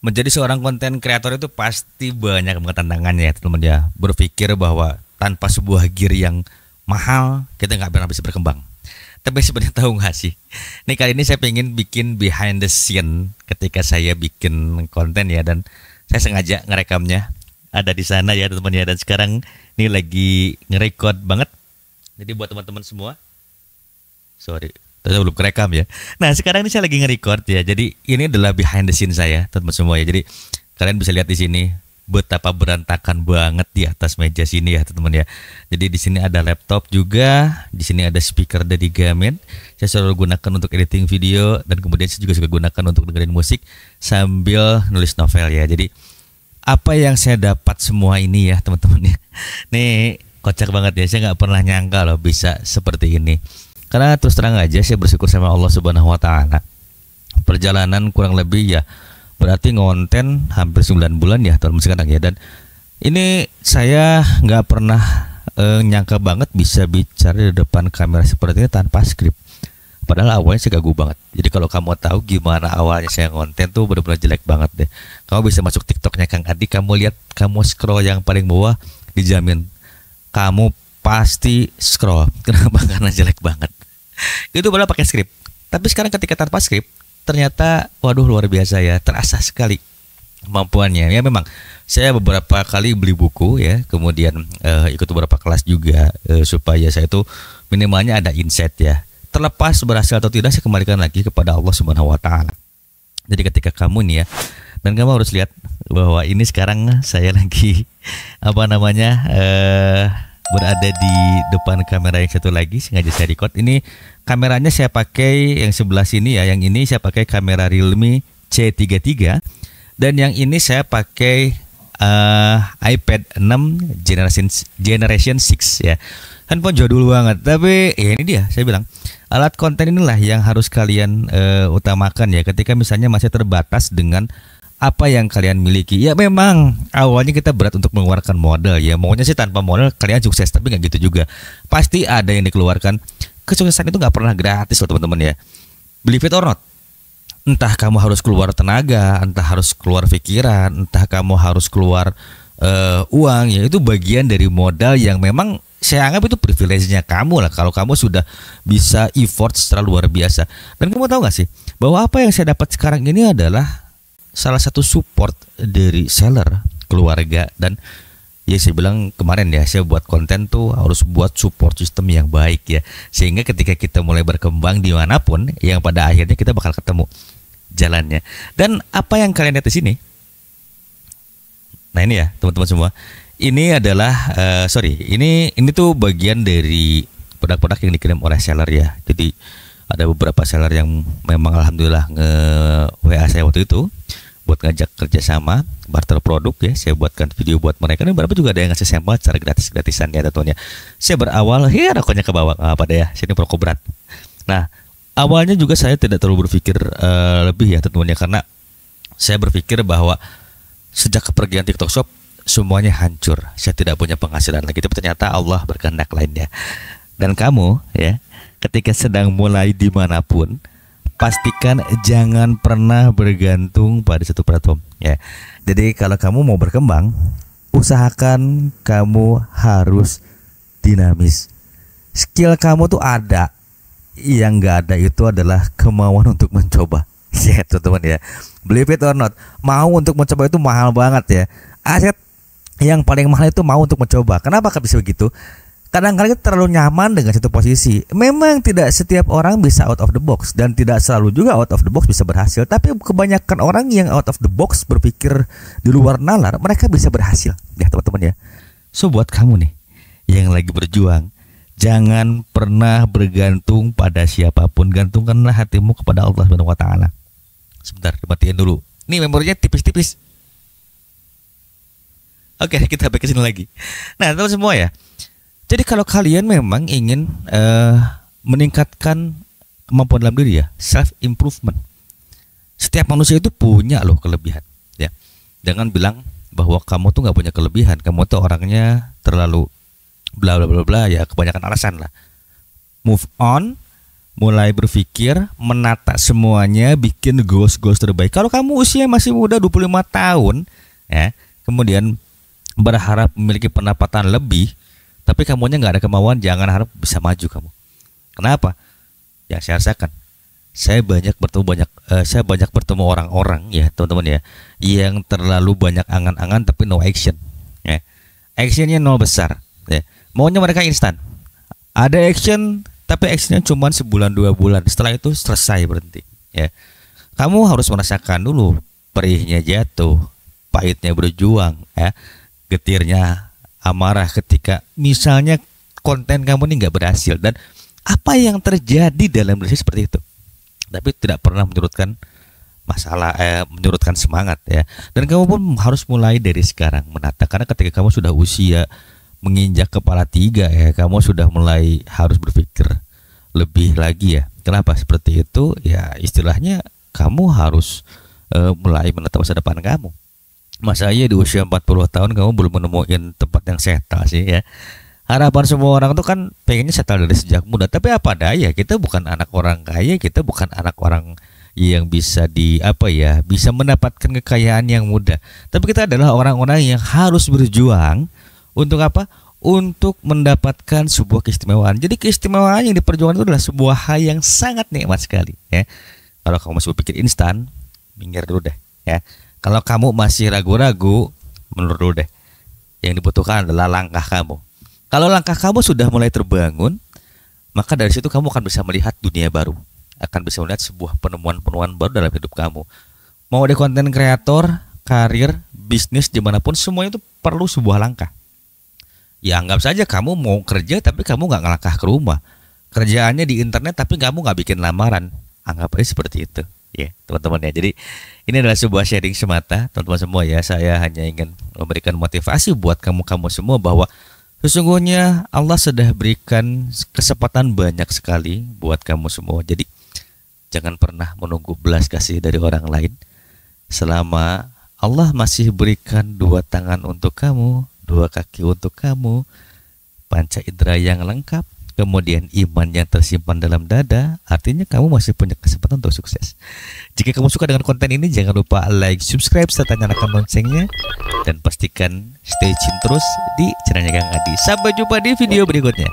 Menjadi seorang konten kreator itu pasti banyak banget tantangannya ya teman-teman ya. Berpikir bahwa tanpa sebuah gear yang mahal kita nggak pernah bisa berkembang. Tapi sebenarnya tahu nggak sih? Nih kali ini saya pengen bikin behind the scene ketika saya bikin konten ya, dan saya sengaja ngerekamnya ada di sana ya teman-teman ya. Dan sekarang ini lagi ngerekord banget. Jadi buat teman-teman semua, sorry, saya belum kerekam ya. Nah sekarang ini saya lagi nge-record ya. Jadi ini adalah behind the scene saya teman-teman semua ya. Jadi kalian bisa lihat di sini betapa berantakan banget di atas meja sini ya teman-teman ya. Jadi di sini ada laptop juga, di sini ada speaker dari Gamen. Saya selalu gunakan untuk editing video, dan kemudian saya juga suka gunakan untuk dengerin musik sambil nulis novel ya. Jadi apa yang saya dapat semua ini ya teman-teman ya. Nih kocak banget ya. Saya nggak pernah nyangka loh bisa seperti ini. Karena terus terang aja saya bersyukur sama Allah Subhanahu Wa Taala. Perjalanan kurang lebih ya berarti ngonten hampir 9 bulan ya tahun sekarang ya. Dan ini saya nggak pernah nyangka banget bisa bicara di depan kamera seperti ini tanpa skrip. Padahal awalnya saya gagu banget. Jadi kalau kamu tahu gimana awalnya saya ngonten tuh benar-benar jelek banget deh. Kamu bisa masuk TikToknya Kang Adi, kamu lihat, kamu scroll yang paling bawah, dijamin kamu pasti scroll. Kenapa? Karena jelek banget. Itu padahal pakai skrip. Tapi sekarang ketika tanpa skrip, ternyata waduh luar biasa ya, terasa sekali kemampuannya. Ya memang saya beberapa kali beli buku ya, kemudian ikut beberapa kelas juga supaya saya tuh minimalnya ada insight ya. Terlepas berhasil atau tidak, saya kembalikan lagi kepada Allah Subhanahu Wa Taala. Jadi ketika kamu nih ya, dan kamu harus lihat bahwa ini sekarang saya lagi berada di depan kamera yang satu lagi, sengaja saya record. Ini kameranya saya pakai yang sebelah sini ya, yang ini saya pakai kamera Realme C33, dan yang ini saya pakai iPad 6 Generation 6 ya. Handphone jadul banget, tapi ya ini dia, saya bilang alat konten inilah yang harus kalian utamakan ya, ketika misalnya masih terbatas dengan apa yang kalian miliki. Ya memang awalnya kita berat untuk mengeluarkan modal ya, maunya sih tanpa modal kalian sukses, tapi nggak gitu juga, pasti ada yang dikeluarkan. Kesuksesan itu nggak pernah gratis loh teman-teman ya, believe it or not. Entah kamu harus keluar tenaga, entah harus keluar pikiran, entah kamu harus keluar uang ya, itu bagian dari modal yang memang saya anggap itu privilege-nya kamu lah kalau kamu sudah bisa effort secara luar biasa. Dan kamu tahu nggak sih bahwa apa yang saya dapat sekarang ini adalah salah satu support dari seller, keluarga, dan ya saya bilang kemarin ya, saya buat konten tuh harus buat support system yang baik ya, sehingga ketika kita mulai berkembang dimanapun, yang pada akhirnya kita bakal ketemu jalannya. Dan apa yang kalian lihat di sini, nah ini ya teman-teman semua, ini adalah ini tuh bagian dari produk-produk yang dikirim oleh seller ya. Jadi ada beberapa seller yang memang alhamdulillah nge-WA saya waktu itu buat ngajak kerjasama barter produk ya. Saya buatkan video buat mereka, dan beberapa juga ada yang ngasih sampel secara gratis-gratisan ya tentunya. Saya berawal ya rokoknya ke bawah, apa deh ya, sini perokok berat. Nah awalnya juga saya tidak terlalu berpikir lebih ya tentunya, karena saya berpikir bahwa sejak kepergian TikTok Shop semuanya hancur, saya tidak punya penghasilan lagi. Tapi ternyata Allah berkehendak lainnya. Dan kamu ya, ketika sedang mulai dimanapun, pastikan jangan pernah bergantung pada satu platform ya. Jadi kalau kamu mau berkembang, usahakan kamu harus dinamis. Skill kamu tuh ada, yang nggak ada itu adalah kemauan untuk mencoba ya teman-teman ya. Believe it or not, mau untuk mencoba itu mahal banget ya. Aset yang paling mahal itu mau untuk mencoba. Kenapa bisa begitu? Kadang-kadang kita terlalu nyaman dengan satu posisi. Memang tidak setiap orang bisa out of the box, dan tidak selalu juga out of the box bisa berhasil. Tapi kebanyakan orang yang out of the box, berpikir di luar nalar, mereka bisa berhasil ya teman-teman ya. So buat kamu nih yang lagi berjuang, jangan pernah bergantung pada siapapun. Gantungkanlah hatimu kepada Allah Subhanahu Wa Taala. Sebentar, dimatiin dulu. Nih memorinya tipis-tipis. Oke, kita balik ke sini lagi. Nah teman semua ya, jadi kalau kalian memang ingin meningkatkan kemampuan dalam diri ya, self improvement, setiap manusia itu punya loh kelebihan ya. Jangan bilang bahwa kamu tuh nggak punya kelebihan, kamu tuh orangnya terlalu bla bla bla bla ya, kebanyakan alasan lah. Move on, mulai berpikir, menata semuanya, bikin goals-goals terbaik. Kalau kamu usia masih muda 25 tahun, ya, kemudian berharap memiliki pendapatan lebih, tapi kamunya nggak ada kemauan, jangan harap bisa maju kamu. Kenapa? Yang saya rasakan, saya banyak bertemu orang-orang ya teman-teman ya, yang terlalu banyak angan-angan tapi no action. Ya. Actionnya nol besar. Ya. Maunya mereka instan. Ada action tapi actionnya cuma sebulan 2 bulan. Setelah itu selesai, berhenti. Ya. Kamu harus merasakan dulu perihnya jatuh, pahitnya berjuang, ya, getirnya amarah ketika misalnya konten kamu ini nggak berhasil, dan apa yang terjadi dalam diri seperti itu. Tapi tidak pernah menyurutkan masalah, menyurutkan semangat ya. Dan kamu pun harus mulai dari sekarang menata, karena ketika kamu sudah usia menginjak kepala 3 ya, kamu sudah mulai harus berpikir lebih lagi ya. Kenapa seperti itu? Ya istilahnya kamu harus mulai menata masa depan kamu. Masa iya di usia 40 tahun kamu belum menemukan tempat yang settle sih ya. Harapan semua orang tuh kan pengennya settle dari sejak muda. Tapi apa daya, kita bukan anak orang kaya, kita bukan anak orang yang bisa bisa mendapatkan kekayaan yang mudah. Tapi kita adalah orang-orang yang harus berjuang untuk apa? Untuk mendapatkan sebuah keistimewaan. Jadi keistimewaan yang diperjuangkan itu adalah sebuah hal yang sangat nikmat sekali ya. Kalau kamu masih berpikir instan, minggir dulu deh ya. Kalau kamu masih ragu-ragu, mundur dulu deh. Yang dibutuhkan adalah langkah kamu. Kalau langkah kamu sudah mulai terbangun, maka dari situ kamu akan bisa melihat dunia baru, akan bisa melihat sebuah penemuan-penemuan baru dalam hidup kamu. Mau di konten kreator, karir, bisnis, dimanapun, semuanya itu perlu sebuah langkah. Ya anggap saja kamu mau kerja tapi kamu nggak ngelangkah ke rumah. Kerjaannya di internet tapi kamu nggak bikin lamaran. Anggap aja seperti itu. Ya teman-teman ya. Jadi ini adalah sebuah sharing semata teman-teman semua ya. Saya hanya ingin memberikan motivasi buat kamu-kamu semua bahwa sesungguhnya Allah sudah berikan kesempatan banyak sekali buat kamu semua. Jadi jangan pernah menunggu belas kasih dari orang lain. Selama Allah masih berikan 2 tangan untuk kamu, 2 kaki untuk kamu, panca indera yang lengkap, kemudian iman yang tersimpan dalam dada, artinya kamu masih punya kesempatan untuk sukses. Jika kamu suka dengan konten ini, jangan lupa like, subscribe, serta nyalakan loncengnya, dan pastikan stay tune terus di channelnya Kang Adi. Sampai jumpa di video berikutnya.